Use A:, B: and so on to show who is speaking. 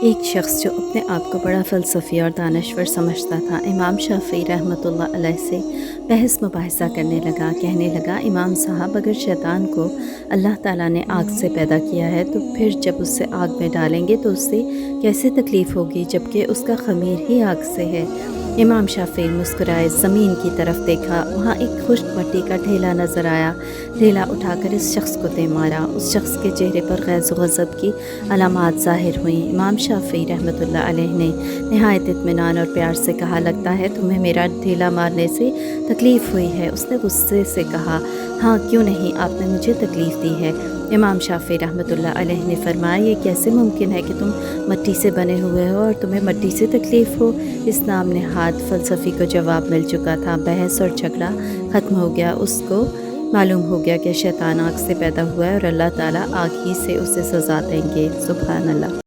A: एक शख्स जो अपने आप को बड़ा फ़लसफ़ी और दानश्वर समझता था, इमाम शाफ़ी रहमतुल्लाह अलैह से बहस मुबाहिसा करने लगा। कहने लगा, इमाम साहब, अगर शैतान को अल्लाह ताला ने आग से पैदा किया है, तो फिर जब उससे आग में डालेंगे तो उससे कैसे तकलीफ़ होगी, जबकि उसका ख़मीर ही आग से है। इमाम शाफ़ी मुस्कुराए, ज़मीन की तरफ देखा, वहाँ एक खुश्क मिट्टी का ढेला नज़र आया। ढेला उठाकर इस शख्स को दे मारा। उस शख्स के चेहरे पर गैज़ व गज़ब की अलामात ज़ाहिर हुईं। इमाम शाफ़ी रहमतुल्लाह अलैह ने नहायत इत्मीनान और प्यार से कहा, लगता है तुम्हें मेरा ढेला मारने से तकलीफ़ हुई है। उसने गुस्से से कहा, हाँ क्यों नहीं, आपने मुझे तकलीफ़ दी है। इमाम शाफ़ी रहमतुल्लाह अलैह ने फरमाया, ये कैसे मुमकिन है कि तुम मिट्टी से बने हुए हो और तुम्हें मिट्टी से तकलीफ़ हो। इस नाम नेहाद फ़लसफ़ी को जवाब मिल चुका था। बहस और झगड़ा ख़त्म हो गया। उसको मालूम हो गया कि शैतान आग से पैदा हुआ है और अल्लाह ताला आग ही से उसे सज़ा देंगे। सुभान अल्लाह।